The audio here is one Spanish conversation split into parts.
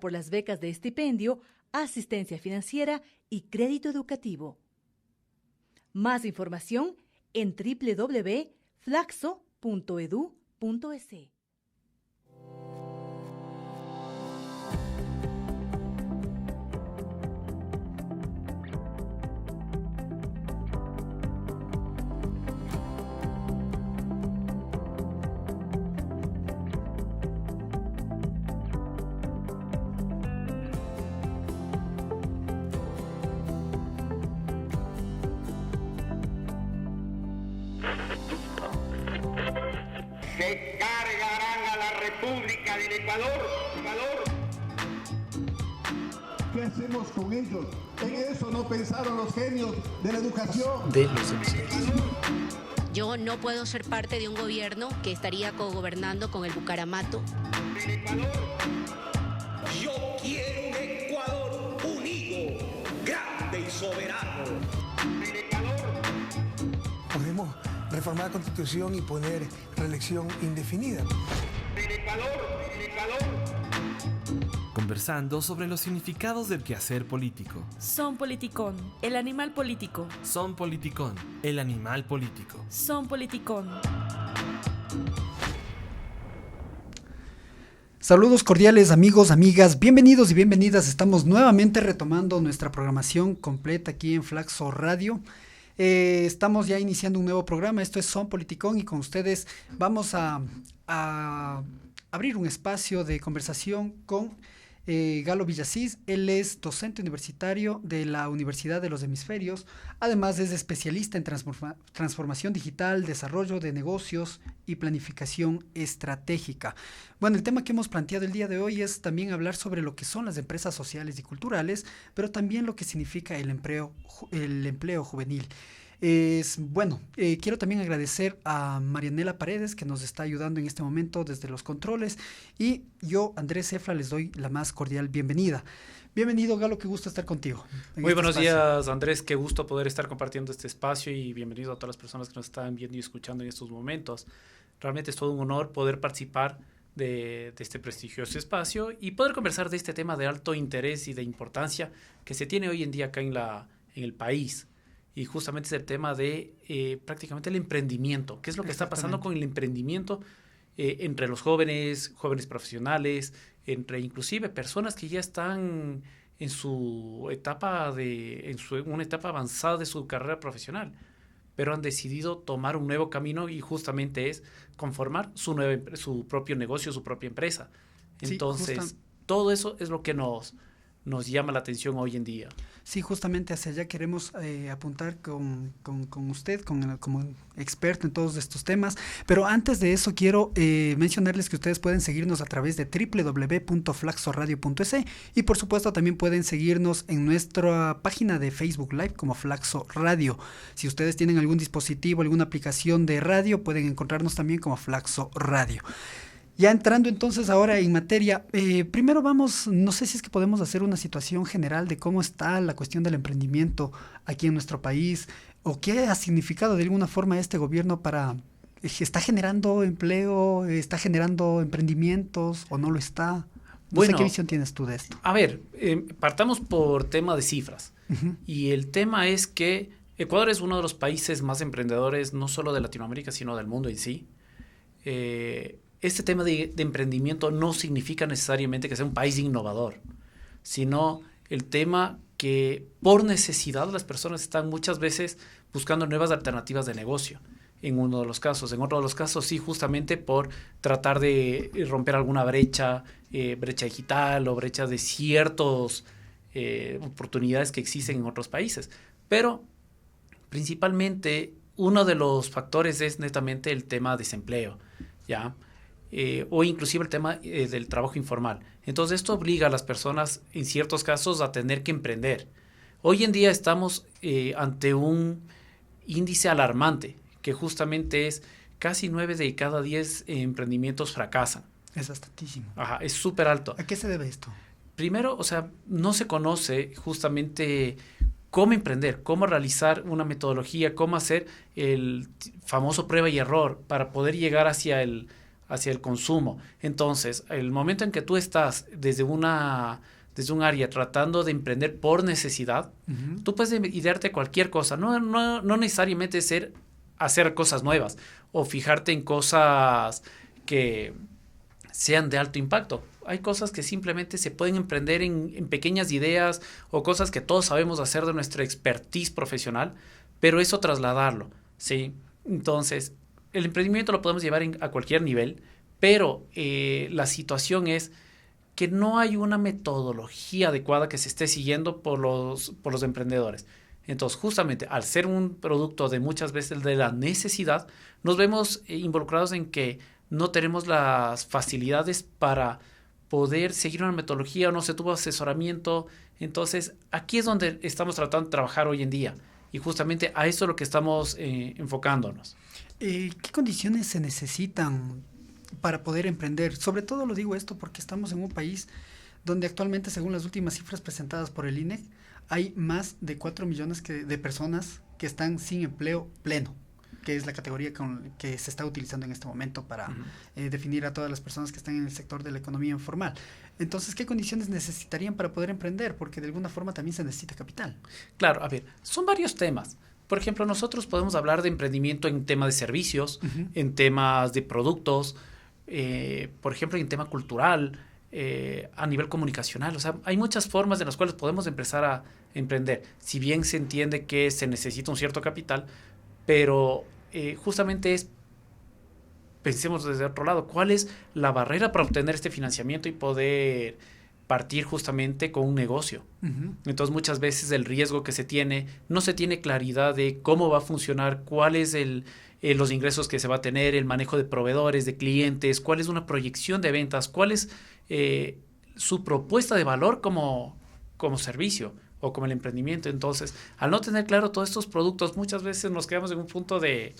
por las becas de estipendio, asistencia financiera y crédito educativo. Más información en www.flaxo.edu.es. Se cargarán a la República del Ecuador. ¿Qué hacemos con ellos? En eso no pensaron los genios de la educación. De los hemisferios. Yo no puedo ser parte de un gobierno que estaría cogobernando con el Bucaramato. Del Ecuador. Yo quiero un Ecuador unido, grande y soberano. Del Ecuador. Podemos reformar la Constitución y poner reelección indefinida. Del Ecuador. Conversando sobre los significados del quehacer político. Son politicón, el animal político. Son politicón, el animal político. Son politicón. Saludos cordiales amigos, amigas, bienvenidos y bienvenidas. Estamos nuevamente retomando nuestra programación completa aquí en Flaxo Radio. Estamos ya iniciando un nuevo programa, esto es Son Politicón, y con ustedes vamos a abrir un espacio de conversación con Galo Villasís. Él es docente universitario de la Universidad de los Hemisferios, además es especialista en transformación digital, desarrollo de negocios y planificación estratégica. Bueno, el tema que hemos planteado el día de hoy es también hablar sobre lo que son las empresas sociales y culturales, pero también lo que significa el empleo juvenil. Quiero también agradecer a Marianela Paredes, que nos está ayudando en este momento desde los controles, y yo, Andrés Efra, les doy la más cordial bienvenida. Bienvenido, Galo, qué gusto estar contigo. Muy buenos días, Andrés, qué gusto poder estar compartiendo este espacio, y bienvenido a todas las personas que nos están viendo y escuchando en estos momentos. Realmente es todo un honor poder participar de este prestigioso espacio y poder conversar de este tema de alto interés y de importancia que se tiene hoy en día acá en el país. Y justamente es el tema de prácticamente el emprendimiento. ¿Qué es lo que está pasando con el emprendimiento entre los jóvenes profesionales, entre inclusive personas que ya están en su etapa una etapa avanzada de su carrera profesional, pero han decidido tomar un nuevo camino, y justamente es conformar su propio negocio, su propia empresa? Entonces, todo eso es lo que nos llama la atención hoy en día. Sí, justamente hacia allá queremos apuntar con usted, como experto en todos estos temas. Pero antes de eso quiero mencionarles que ustedes pueden seguirnos a través de www.flaxoradio.es, y por supuesto también pueden seguirnos en nuestra página de Facebook Live como Flaxo Radio. Si ustedes tienen algún dispositivo, alguna aplicación de radio, pueden encontrarnos también como Flaxo Radio. Ya entrando entonces ahora en materia, primero vamos, no sé si es que podemos hacer una situación general de cómo está la cuestión del emprendimiento aquí en nuestro país, o qué ha significado de alguna forma este gobierno ¿está generando empleo, está generando emprendimientos o no lo está? No sé qué visión tienes tú de esto. A ver, partamos por tema de cifras. Uh-huh. Y el tema es que Ecuador es uno de los países más emprendedores, no solo de Latinoamérica, sino del mundo en sí. Este tema de emprendimiento no significa necesariamente que sea un país innovador, sino el tema que por necesidad las personas están muchas veces buscando nuevas alternativas de negocio. En uno de los casos, en otro de los casos sí, justamente por tratar de romper alguna brecha digital o brecha de ciertas oportunidades que existen en otros países. Pero principalmente uno de los factores es netamente el tema de desempleo, ¿ya? O inclusive el tema del trabajo informal. Entonces esto obliga a las personas en ciertos casos a tener que emprender. Hoy en día estamos ante un índice alarmante, que justamente es casi 9 de cada 10 emprendimientos fracasan. Es bastantísimo. Ajá, es súper alto. ¿A qué se debe esto? Primero, no se conoce justamente cómo emprender, cómo realizar una metodología, cómo hacer el famoso prueba y error para poder llegar hacia hacia el consumo. Entonces, el momento en que tú estás desde un área tratando de emprender por necesidad, tú puedes idearte cualquier cosa. No necesariamente hacer cosas nuevas o fijarte en cosas que sean de alto impacto. Hay cosas que simplemente se pueden emprender en pequeñas ideas o cosas que todos sabemos hacer de nuestra expertise profesional, pero eso trasladarlo, ¿sí? Entonces, el emprendimiento lo podemos llevar a cualquier nivel, pero la situación es que no hay una metodología adecuada que se esté siguiendo por los emprendedores. Entonces, justamente, al ser un producto de muchas veces de la necesidad, nos vemos involucrados en que no tenemos las facilidades para poder seguir una metodología o no se tuvo asesoramiento. Entonces, aquí es donde estamos tratando de trabajar hoy en día. Y justamente a eso es lo que estamos enfocándonos. ¿Qué condiciones se necesitan para poder emprender? Sobre todo lo digo esto porque estamos en un país donde actualmente, según las últimas cifras presentadas por el INEC, hay más de 4 millones de personas que están sin empleo pleno, que es la categoría que se está utilizando en este momento para definir a todas las personas que están en el sector de la economía informal. Entonces, ¿qué condiciones necesitarían para poder emprender? Porque de alguna forma también se necesita capital. Claro, a ver, son varios temas. Por ejemplo, nosotros podemos hablar de emprendimiento en temas de servicios, en temas de productos, por ejemplo, en tema cultural, a nivel comunicacional. O sea, hay muchas formas en las cuales podemos empezar a emprender. Si bien se entiende que se necesita un cierto capital, pero justamente pensemos desde otro lado, ¿cuál es la barrera para obtener este financiamiento y poder partir justamente con un negocio? Entonces, muchas veces el riesgo que se tiene, no se tiene claridad de cómo va a funcionar, cuál es los ingresos que se va a tener, el manejo de proveedores, de clientes, cuál es una proyección de ventas, cuál es su propuesta de valor como servicio o como el emprendimiento. Entonces, al no tener claro todos estos productos, muchas veces nos quedamos en un punto de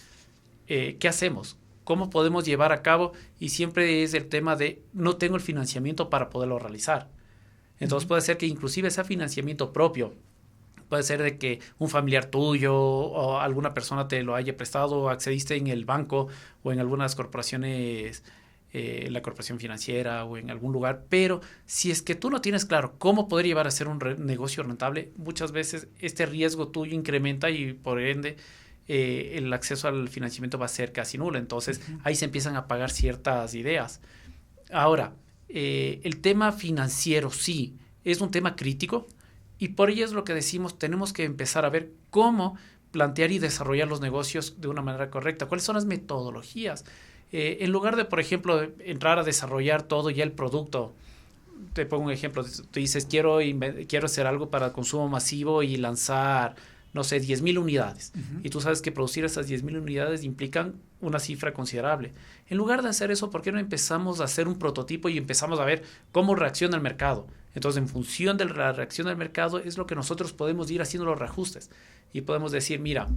¿qué hacemos? ¿Cómo podemos llevar a cabo? Y siempre es el tema de no tengo el financiamiento para poderlo realizar. Entonces puede ser que inclusive sea financiamiento propio. Puede ser de que un familiar tuyo o alguna persona te lo haya prestado o accediste en el banco o en algunas corporaciones, la corporación financiera o en algún lugar. Pero si es que tú no tienes claro cómo poder llevar a ser un negocio rentable, muchas veces este riesgo tuyo incrementa y por ende el acceso al financiamiento va a ser casi nulo. Entonces ahí se empiezan a pagar ciertas ideas. Ahora, el tema financiero sí es un tema crítico y por ello es lo que decimos, tenemos que empezar a ver cómo plantear y desarrollar los negocios de una manera correcta. ¿Cuáles son las metodologías? En lugar de, por ejemplo, entrar a desarrollar todo ya el producto, te pongo un ejemplo, tú dices, quiero hacer algo para consumo masivo y lanzar, no sé, 10,000 unidades. Y tú sabes que producir esas 10,000 unidades implican una cifra considerable. En lugar de hacer eso, ¿por qué no empezamos a hacer un prototipo y empezamos a ver cómo reacciona el mercado? Entonces, en función de la reacción del mercado, es lo que nosotros podemos ir haciendo los reajustes. Y podemos decir, mira,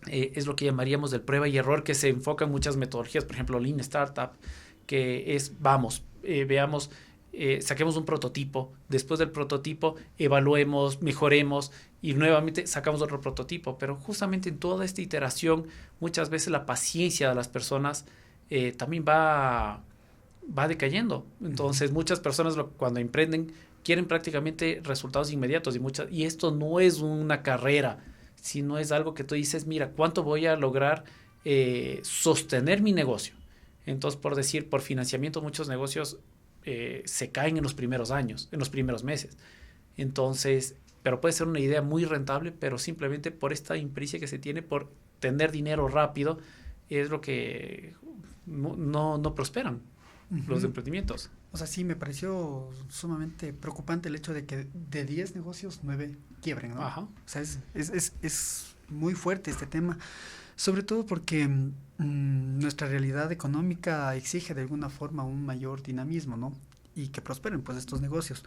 es lo que llamaríamos del prueba y error, que se enfoca en muchas metodologías, por ejemplo, Lean Startup, que es, veamos, saquemos un prototipo, después del prototipo evaluemos, mejoremos y nuevamente sacamos otro prototipo, pero justamente en toda esta iteración muchas veces la paciencia de las personas también va decayendo. Entonces muchas personas cuando emprenden quieren prácticamente resultados inmediatos y esto no es una carrera, sino es algo que tú dices, mira, ¿cuánto voy a lograr sostener mi negocio? Entonces, por financiamiento muchos negocios se caen en los primeros años, en los primeros meses. Entonces, pero puede ser una idea muy rentable, pero simplemente por esta impericia que se tiene por tener dinero rápido, es lo que no prosperan los emprendimientos. O sea, sí, me pareció sumamente preocupante el hecho de que de 10 negocios, 9 quiebren, ¿no? Ajá. O sea, es muy fuerte este tema, sobre todo porque nuestra realidad económica exige de alguna forma un mayor dinamismo, ¿no? Y que prosperen pues estos negocios.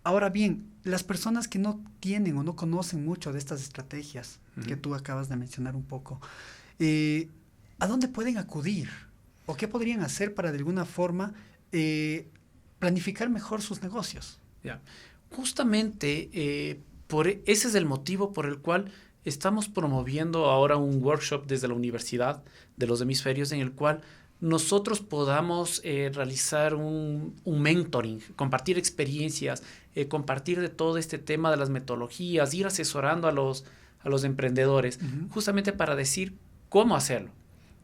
Ahora bien, las personas que no tienen o no conocen mucho de estas estrategias que tú acabas de mencionar un poco, ¿a dónde pueden acudir? ¿O qué podrían hacer para de alguna forma planificar mejor sus negocios? Ya. Justamente ese es el motivo por el cual estamos promoviendo ahora un workshop desde la Universidad de los Hemisferios en el cual nosotros podamos realizar un mentoring, compartir experiencias, compartir de todo este tema de las metodologías, ir asesorando a los emprendedores, justamente para decir cómo hacerlo.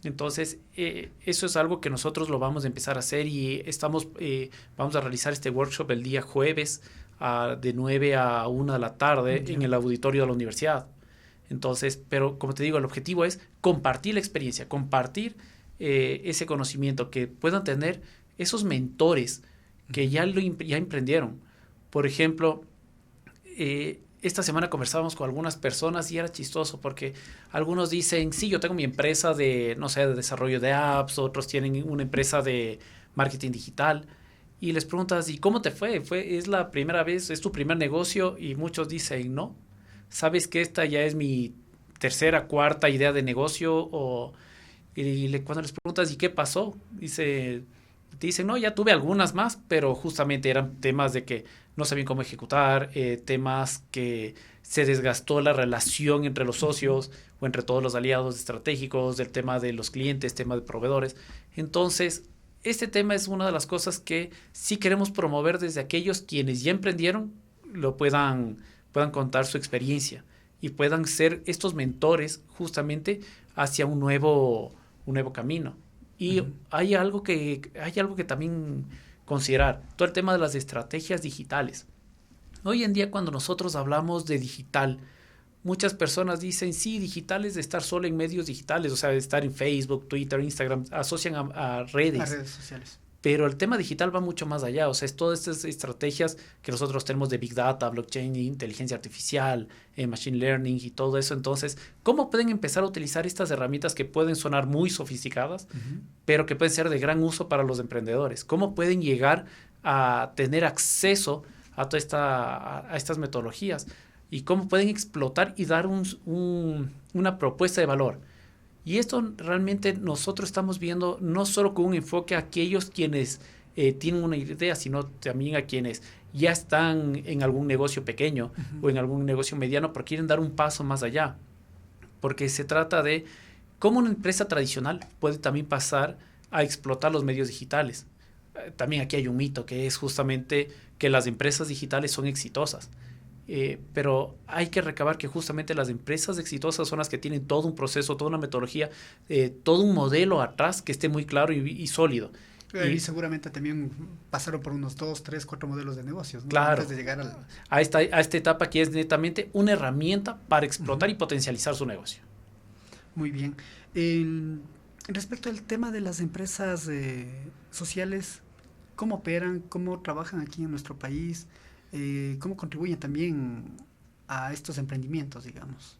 Entonces, eso es algo que nosotros lo vamos a empezar a hacer y vamos a realizar este workshop el día jueves de 9 a 1 de la tarde en el auditorio de la universidad. Entonces, pero como te digo, el objetivo es compartir la experiencia, compartir ese conocimiento, que puedan tener esos mentores que ya emprendieron. Por ejemplo, esta semana conversábamos con algunas personas y era chistoso porque algunos dicen, sí, yo tengo mi empresa de, no sé, de desarrollo de apps, otros tienen una empresa de marketing digital y les preguntas, ¿y cómo te fue? ¿Es la primera vez? ¿Es tu primer negocio? Y muchos dicen, no, sabes que esta ya es mi tercera, cuarta idea de negocio. Cuando les preguntas, ¿y qué pasó? Dicen, no, ya tuve algunas más, pero justamente eran temas de que no sabían cómo ejecutar, temas que se desgastó la relación entre los socios o entre todos los aliados estratégicos, del tema de los clientes, tema de proveedores. Entonces, este tema es una de las cosas que sí queremos promover desde aquellos quienes ya emprendieron, puedan contar su experiencia y puedan ser estos mentores justamente hacia un nuevo camino. Y hay algo que también considerar, todo el tema de las estrategias digitales. Hoy en día, cuando nosotros hablamos de digital, muchas personas dicen, sí, digital es de estar solo en medios digitales, o sea, de estar en Facebook, Twitter, Instagram, asocian a redes. A redes sociales. Pero el tema digital va mucho más allá, o sea, es todas estas estrategias que nosotros tenemos de Big Data, Blockchain, inteligencia artificial, Machine Learning y todo eso. Entonces, ¿cómo pueden empezar a utilizar estas herramientas que pueden sonar muy sofisticadas, pero que pueden ser de gran uso para los emprendedores? ¿Cómo pueden llegar a tener acceso a estas metodologías? ¿Y cómo pueden explotar y dar una propuesta de valor? Y esto realmente nosotros estamos viendo no solo con un enfoque a aquellos quienes tienen una idea, sino también a quienes ya están en algún negocio pequeño o en algún negocio mediano, pero quieren dar un paso más allá. Porque se trata de cómo una empresa tradicional puede también pasar a explotar los medios digitales. También aquí hay un mito que es justamente que las empresas digitales son exitosas. Pero hay que recabar que justamente las empresas exitosas son las que tienen todo un proceso, toda una metodología, todo un modelo atrás que esté muy claro y sólido. Y seguramente también pasaron por unos 2, 3, 4 modelos de negocios, ¿no? Claro, antes de llegar a esta etapa que es netamente una herramienta para explotar y potencializar su negocio. Muy bien. Respecto al tema de las empresas sociales, ¿cómo operan? ¿Cómo trabajan aquí en nuestro país? ¿Cómo contribuyen también a estos emprendimientos, digamos?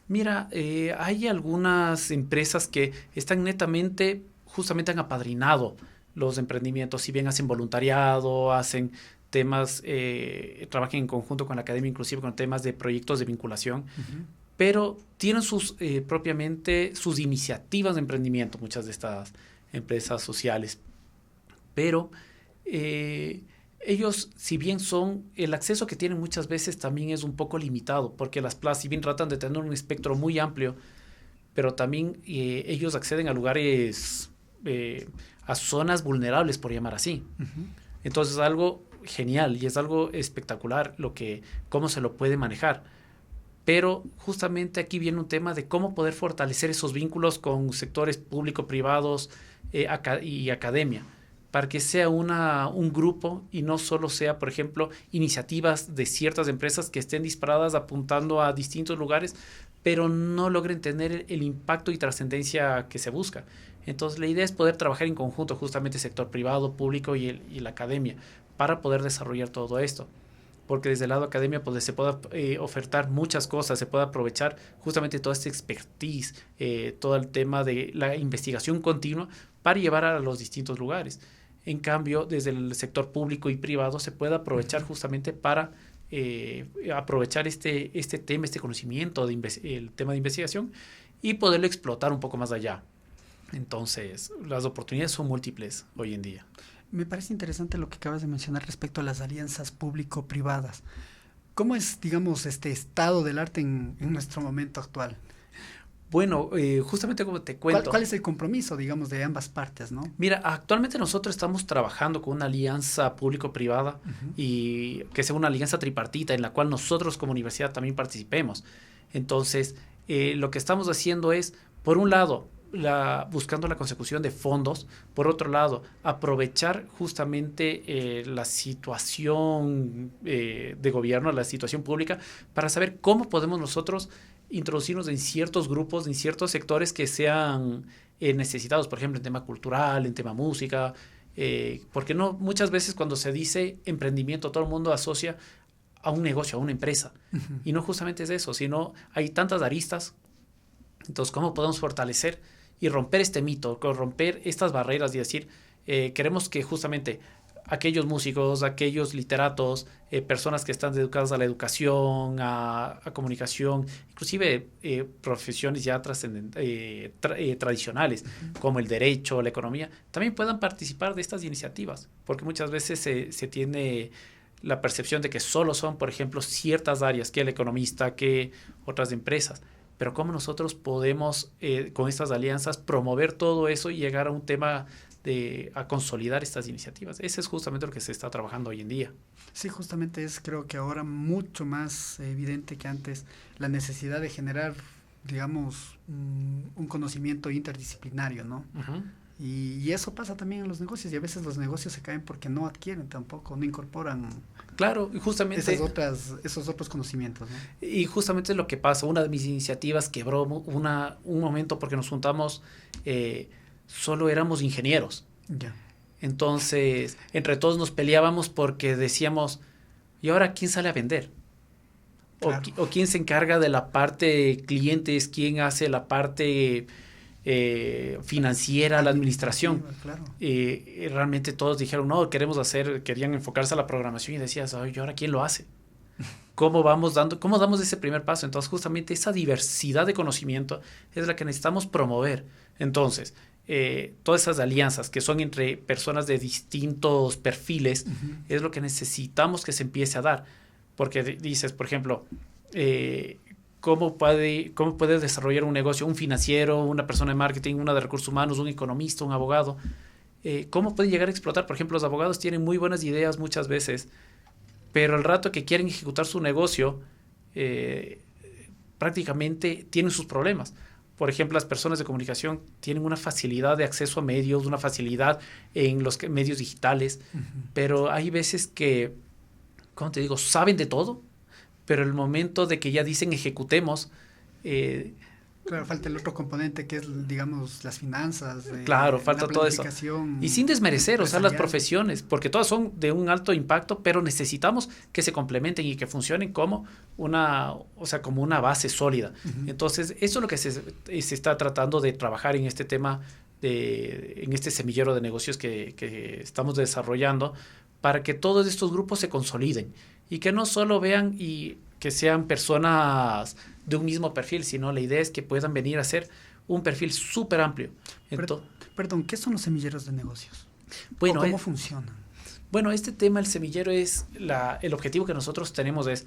Mira, hay algunas empresas que están netamente, justamente han apadrinado los emprendimientos, si bien hacen voluntariado, hacen temas, trabajan en conjunto con la academia, inclusive con temas de proyectos de vinculación, pero tienen propiamente sus iniciativas de emprendimiento, muchas de estas empresas sociales. Pero ellos, si bien el acceso que tienen muchas veces también es un poco limitado, porque las plazas, si bien tratan de tener un espectro muy amplio, pero también ellos acceden a lugares, a zonas vulnerables, por llamar así. Entonces es algo genial y es algo espectacular cómo se lo puede manejar. Pero justamente aquí viene un tema de cómo poder fortalecer esos vínculos con sectores público-privados y academia, para que sea un grupo y no solo sea, por ejemplo, iniciativas de ciertas empresas que estén disparadas apuntando a distintos lugares, pero no logren tener el impacto y trascendencia que se busca. Entonces, la idea es poder trabajar en conjunto, justamente sector privado, público y la academia, para poder desarrollar todo esto. Porque desde el lado academia pues, se puede ofertar muchas cosas, se puede aprovechar justamente toda esta expertise, todo el tema de la investigación continua para llevar a los distintos lugares. En cambio, desde el sector público y privado se puede aprovechar justamente para aprovechar este tema, este conocimiento, el tema de investigación y poderlo explotar un poco más allá. Entonces, las oportunidades son múltiples hoy en día. Me parece interesante lo que acabas de mencionar respecto a las alianzas público-privadas. ¿Cómo es, digamos, este estado del arte en nuestro momento actual? Bueno, justamente como te cuento. ¿Cuál es el compromiso, digamos, de ambas partes, no? Mira, actualmente nosotros estamos trabajando con una alianza público-privada y que sea una alianza tripartita en la cual nosotros como universidad también participemos. Entonces, lo que estamos haciendo es, por un lado, buscando la consecución de fondos, por otro lado, aprovechar justamente la situación de gobierno, la situación pública, para saber cómo podemos nosotros introducirnos en ciertos grupos, en ciertos sectores que sean necesitados, por ejemplo, en tema cultural, en tema música, porque no, muchas veces cuando se dice emprendimiento, todo el mundo asocia a un negocio, a una empresa, y no justamente es eso, sino hay tantas aristas. Entonces, ¿cómo podemos fortalecer y romper este mito, romper estas barreras y decir, queremos que justamente aquellos músicos, aquellos literatos, personas que están dedicadas a la educación, a comunicación, inclusive profesiones ya tradicionales, como el derecho, la economía, también puedan participar de estas iniciativas, porque muchas veces se tiene la percepción de que solo son, por ejemplo, ciertas áreas, que el economista, que otras empresas. Pero cómo nosotros podemos, con estas alianzas, promover todo eso y llegar a un tema a consolidar estas iniciativas. Ese es justamente lo que se está trabajando hoy en día. Sí, justamente es, creo que ahora mucho más evidente que antes, la necesidad de generar, digamos, un conocimiento interdisciplinario, ¿no? Y eso pasa también en los negocios, y a veces los negocios se caen porque no adquieren tampoco, no incorporan. Claro, y justamente esos otros conocimientos, ¿no? Y justamente es lo que pasa. Una de mis iniciativas quebró un momento porque nos juntamos, solo éramos ingenieros. Ya. Entonces, entre todos nos peleábamos porque decíamos, ¿y ahora quién sale a vender? Claro. O quién se encarga de la parte clientes, quién hace la parte financiera, la administración. Claro. Realmente todos dijeron, no, querían enfocarse a la programación y decías, ¿y ahora quién lo hace? ¿Cómo damos ese primer paso? Entonces, justamente esa diversidad de conocimiento es la que necesitamos promover. Entonces, todas esas alianzas que son entre personas de distintos perfiles, es lo que necesitamos que se empiece a dar. Porque dices, por ejemplo, ¿cómo puede desarrollar un negocio un financiero, una persona de marketing, una de recursos humanos, un economista, un abogado? ¿Cómo puede llegar a explotar? Por ejemplo, los abogados tienen muy buenas ideas muchas veces, pero al rato que quieren ejecutar su negocio, prácticamente tienen sus problemas. Por ejemplo, las personas de comunicación tienen una facilidad de acceso a medios, una facilidad en los medios digitales, pero hay veces que, ¿cómo te digo?, saben de todo, pero el momento de que ya dicen ejecutemos... claro, falta el otro componente que es, digamos, las finanzas. Claro, falta todo eso. Y sin desmerecer, o sea, las profesiones, porque todas son de un alto impacto, pero necesitamos que se complementen y que funcionen como una base sólida. Entonces, eso es lo que se está tratando de trabajar en este tema, en este semillero de negocios que estamos desarrollando, para que todos estos grupos se consoliden y que no solo vean y que sean personas de un mismo perfil, sino la idea es que puedan venir a ser un perfil súper amplio. Perdón, ¿qué son los semilleros de negocios? Bueno, ¿Cómo funcionan? Bueno, este tema, el semillero, es el objetivo que nosotros tenemos es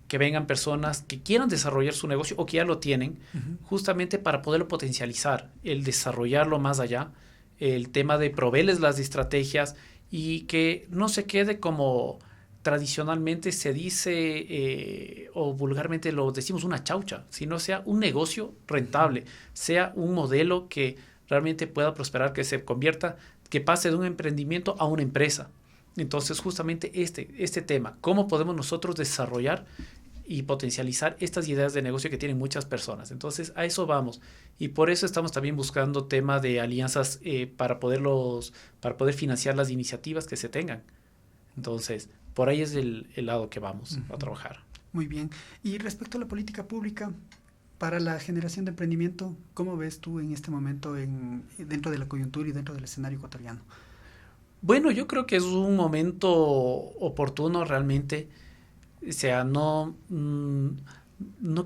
que vengan personas que quieran desarrollar su negocio o que ya lo tienen, justamente para poderlo potencializar, el desarrollarlo más allá, el tema de proveerles las estrategias y que no se quede como tradicionalmente se dice o vulgarmente lo decimos una chaucha, sino sea un negocio rentable, sea un modelo que realmente pueda prosperar, que se convierta, que pase de un emprendimiento a una empresa. Entonces, justamente este tema, ¿cómo podemos nosotros desarrollar y potencializar estas ideas de negocio que tienen muchas personas? Entonces, a eso vamos. Y por eso estamos también buscando tema de alianzas para poder financiar las iniciativas que se tengan. Entonces, por ahí es el lado que vamos a trabajar. Muy bien. Y respecto a la política pública para la generación de emprendimiento, ¿cómo ves tú en este momento dentro de la coyuntura y dentro del escenario ecuatoriano? Bueno, yo creo que es un momento oportuno realmente. O sea, no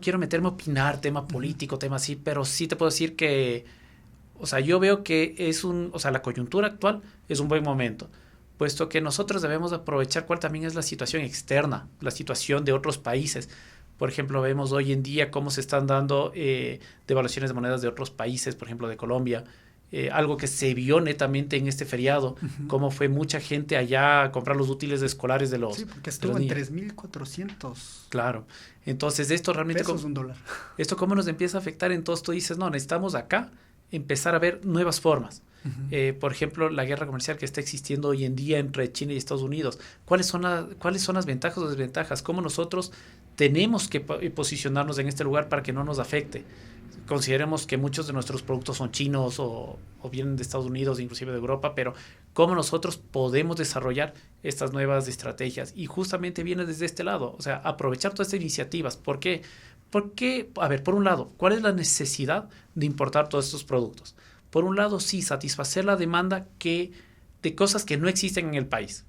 quiero meterme a opinar tema político, tema así, pero sí te puedo decir que, o sea, yo veo que la coyuntura actual es un buen momento, puesto que nosotros debemos aprovechar cuál también es la situación externa, la situación de otros países, Por ejemplo, vemos hoy en día cómo se están dando devaluaciones de monedas de otros países, por ejemplo, de Colombia. Algo que se vio netamente en este feriado, cómo fue mucha gente allá a comprar los útiles escolares de los... Sí, porque estuvo en 3.400. Claro. Entonces, esto realmente... Pesos, $1. Esto cómo nos empieza a afectar. Entonces tú dices, no, necesitamos acá empezar a ver nuevas formas. Por ejemplo, la guerra comercial que está existiendo hoy en día entre China y Estados Unidos. ¿Cuáles son las ventajas o desventajas? ¿Cómo nosotros tenemos que posicionarnos en este lugar para que no nos afecte? Consideremos que muchos de nuestros productos son chinos o vienen de Estados Unidos, inclusive de Europa, pero ¿cómo nosotros podemos desarrollar estas nuevas estrategias? Y justamente viene desde este lado, o sea, aprovechar todas estas iniciativas. ¿Por qué? Porque, a ver, por un lado, ¿cuál es la necesidad de importar todos estos productos? Por un lado, sí, satisfacer la demanda de cosas que no existen en el país.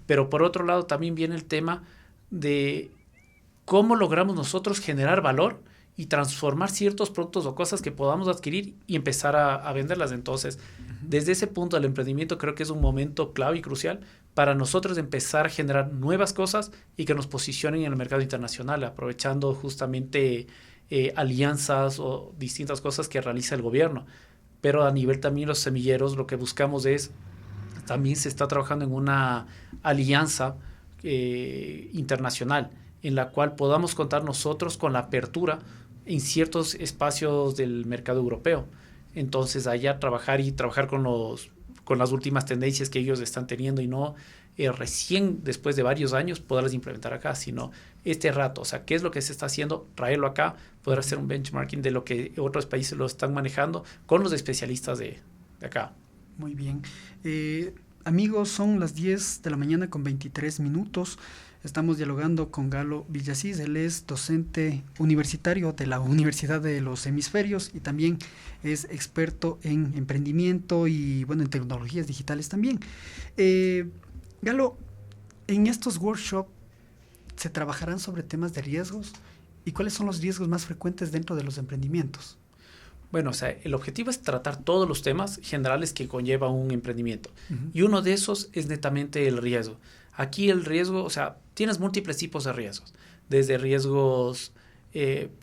Pero por otro lado, también viene el tema de cómo logramos nosotros generar valor y transformar ciertos productos o cosas que podamos adquirir y empezar a venderlas. Entonces, desde ese punto del emprendimiento creo que es un momento clave y crucial para nosotros empezar a generar nuevas cosas y que nos posicionen en el mercado internacional, aprovechando justamente alianzas o distintas cosas que realiza el gobierno. Pero a nivel también los semilleros, lo que buscamos es, también se está trabajando en una alianza internacional en la cual podamos contar nosotros con la apertura en ciertos espacios del mercado europeo. Entonces, allá trabajar con las últimas tendencias que ellos están teniendo y no recién después de varios años poderlas implementar acá, sino este rato. O sea, ¿qué es lo que se está haciendo? Traerlo acá, poder hacer un benchmarking de lo que otros países lo están manejando con los especialistas de acá. Muy bien. Amigos, son las 10 de la mañana con 23 minutos. Estamos dialogando con Galo Villasís. Él es docente universitario de la Universidad de los Hemisferios y también es experto en emprendimiento y, bueno, en tecnologías digitales también. Galo, en estos workshops se trabajarán sobre temas de riesgos y cuáles son los riesgos más frecuentes dentro de los emprendimientos. Bueno, o sea, el objetivo es tratar todos los temas generales que conlleva un emprendimiento. Y uno de esos es netamente el riesgo. Aquí el riesgo, o sea, tienes múltiples tipos de riesgos. Desde riesgos,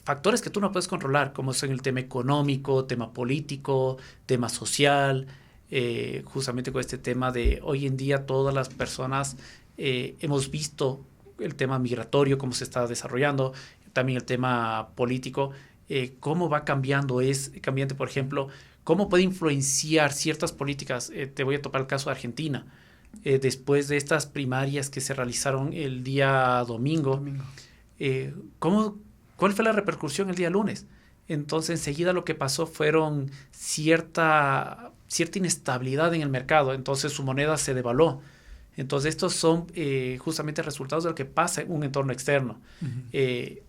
factores que tú no puedes controlar, como son el tema económico, tema político, tema social. Justamente con este tema de hoy en día todas las personas hemos visto el tema migratorio, cómo se está desarrollando, también el tema político. Cómo va cambiando, es cambiante, por ejemplo, cómo puede influenciar ciertas políticas. Te voy a topar el caso de Argentina. Después de estas primarias que se realizaron el día domingo, ¿cuál fue la repercusión el día lunes? Entonces, enseguida lo que pasó fueron cierta inestabilidad en el mercado, entonces su moneda se devaluó. Entonces, estos son justamente resultados de lo que pasa en un entorno externo.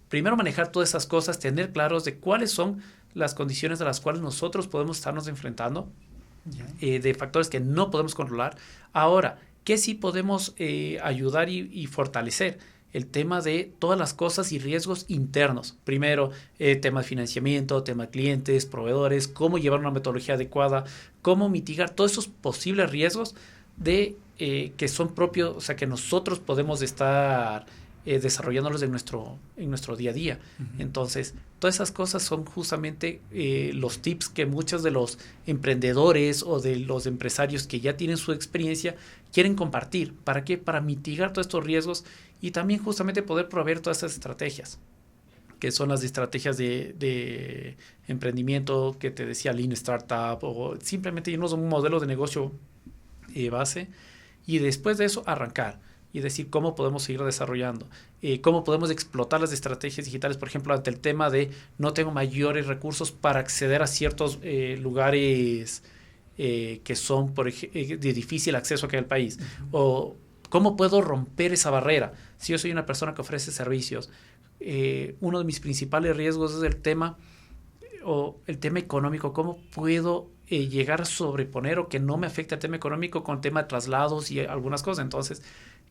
Primero, manejar todas esas cosas, tener claros de cuáles son las condiciones a las cuales nosotros podemos estarnos enfrentando, de factores que no podemos controlar. Ahora, ¿qué sí podemos ayudar y fortalecer? El tema de todas las cosas y riesgos internos. Primero, tema de financiamiento, tema de clientes, proveedores, cómo llevar una metodología adecuada, cómo mitigar todos esos posibles riesgos que son propios, o sea, que nosotros podemos estar desarrollándolos en nuestro día a día. Entonces, todas esas cosas son justamente los tips que muchos de los emprendedores o de los empresarios que ya tienen su experiencia quieren compartir. ¿Para qué? Para mitigar todos estos riesgos y también justamente poder proveer todas esas estrategias, que son las estrategias de emprendimiento que te decía Lean Startup, o simplemente irnos a un modelo de negocio base y después de eso arrancar y decir cómo podemos seguir desarrollando, cómo podemos explotar las estrategias digitales, por ejemplo, ante el tema de no tengo mayores recursos para acceder a ciertos lugares que son de difícil acceso aquí al país, o cómo puedo romper esa barrera. Si yo soy una persona que ofrece servicios, uno de mis principales riesgos es el tema económico, cómo puedo llegar a sobreponer o que no me afecte el tema económico con el tema de traslados y algunas cosas. Entonces,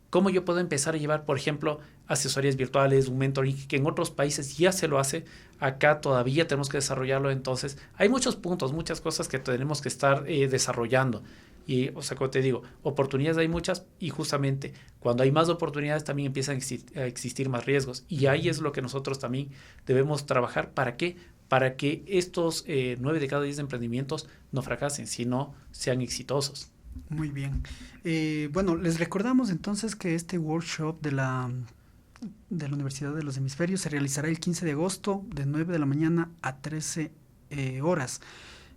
¿cómo yo puedo empezar a llevar, por ejemplo, asesorías virtuales, un mentoring que en otros países ya se lo hace? Acá todavía tenemos que desarrollarlo. Entonces, hay muchos puntos, muchas cosas que tenemos que estar desarrollando. Y, o sea, como te digo, oportunidades hay muchas y justamente cuando hay más oportunidades también empiezan a existir más riesgos. Y ahí es lo que nosotros también debemos trabajar. ¿Para qué? Para que estos 9 de cada 10 emprendimientos no fracasen, sino sean exitosos. Muy bien. Bueno, les recordamos entonces que este workshop de la Universidad de los Hemisferios se realizará el 15 de agosto de 9 de la mañana a 13 horas.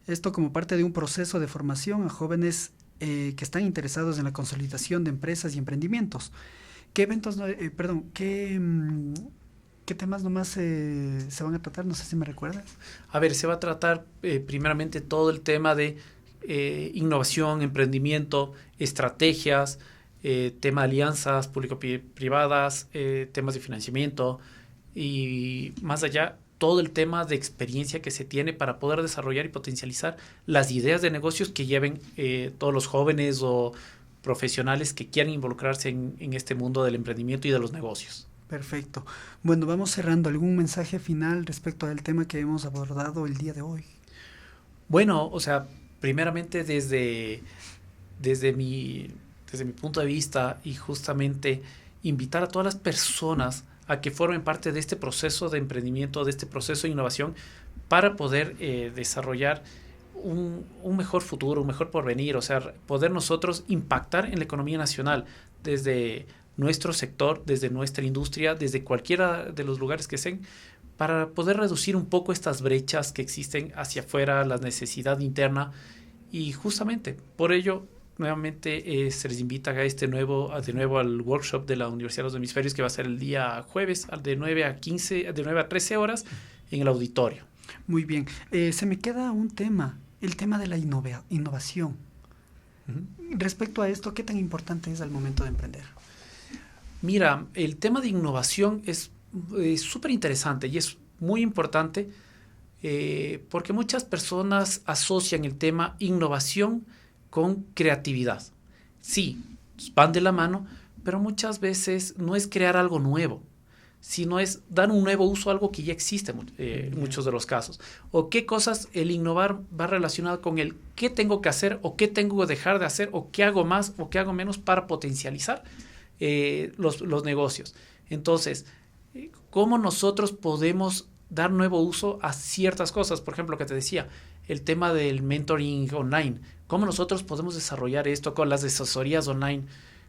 Esto como parte de un proceso de formación a jóvenes que están interesados en la consolidación de empresas y emprendimientos. ¿Qué eventos, qué temas nomás se van a tratar? No sé si me recuerdas. A ver, se va a tratar primeramente todo el tema de innovación, emprendimiento, estrategias, tema de alianzas público-privadas, temas de financiamiento y más allá todo el tema de experiencia que se tiene para poder desarrollar y potencializar las ideas de negocios que lleven todos los jóvenes o profesionales que quieran involucrarse en este mundo del emprendimiento y de los negocios. Perfecto. Bueno, vamos cerrando. ¿Algún mensaje final respecto al tema que hemos abordado el día de hoy? Bueno, o sea, primeramente desde mi punto de vista y justamente invitar a todas las personas a que formen parte de este proceso de emprendimiento, de este proceso de innovación para poder desarrollar un mejor futuro, un mejor porvenir, o sea, poder nosotros impactar en la economía nacional desde nuestro sector, desde nuestra industria, desde cualquiera de los lugares que sean, para poder reducir un poco estas brechas que existen hacia afuera, la necesidad interna y justamente por ello nuevamente se les invita a de nuevo al workshop de la Universidad de los Hemisferios que va a ser el día jueves de 9 a 13 horas en el auditorio. Muy bien. Se me queda un tema, el tema de la innovación. Uh-huh. Respecto a esto, ¿qué tan importante es al momento de emprender? Mira, el tema de innovación es súper interesante y es muy importante porque muchas personas asocian el tema innovación con creatividad. Sí, van de la mano, pero muchas veces no es crear algo nuevo, sino es dar un nuevo uso a algo que ya existe en muchos de los casos. O qué cosas el innovar va relacionado con el qué tengo que hacer o qué tengo que dejar de hacer o qué hago más o qué hago menos para potencializar los negocios. Entonces, ¿cómo nosotros podemos dar nuevo uso a ciertas cosas? Por ejemplo, lo que te decía, el tema del mentoring online. ¿Cómo nosotros podemos desarrollar esto con las asesorías online?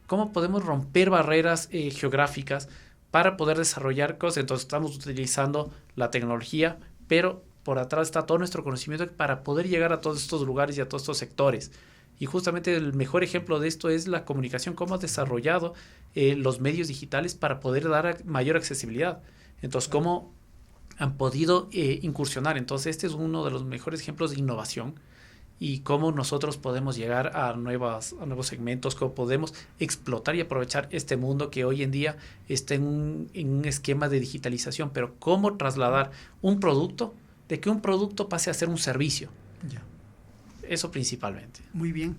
¿Cómo podemos romper barreras geográficas para poder desarrollar cosas? Entonces estamos utilizando la tecnología, pero por atrás está todo nuestro conocimiento para poder llegar a todos estos lugares y a todos estos sectores. Y justamente el mejor ejemplo de esto es la comunicación, cómo has desarrollado los medios digitales para poder dar mayor accesibilidad. Entonces, cómo han podido incursionar. Entonces, este es uno de los mejores ejemplos de innovación y cómo nosotros podemos llegar a nuevos segmentos, cómo podemos explotar y aprovechar este mundo que hoy en día está en un esquema de digitalización, pero cómo trasladar un producto, de que un producto pase a ser un servicio. Ya. Eso principalmente. Muy bien.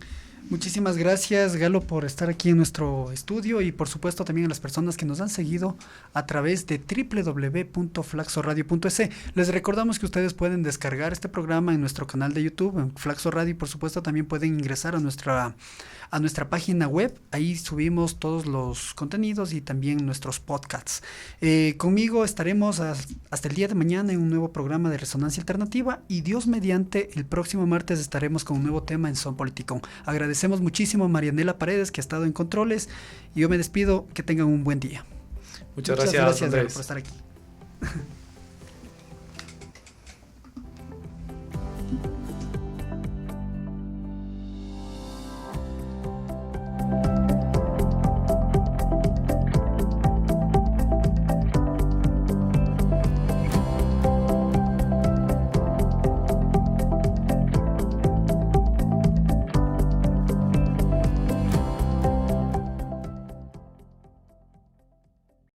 Muchísimas gracias, Galo, por estar aquí en nuestro estudio y por supuesto también a las personas que nos han seguido a través de www.flaxoradio.es. Les recordamos que ustedes pueden descargar este programa en nuestro canal de YouTube, en Flaxo Radio, y por supuesto también pueden ingresar a nuestra página web. Ahí subimos todos los contenidos y también nuestros podcasts. Conmigo estaremos hasta el día de mañana en un nuevo programa de Resonancia Alternativa y Dios mediante el próximo martes estaremos con un nuevo tema en Son Politicón. Agradecemos muchísimo a Marianela Paredes que ha estado en controles y yo me despido. Que tengan un buen día. Muchas gracias, Andrés, por estar aquí.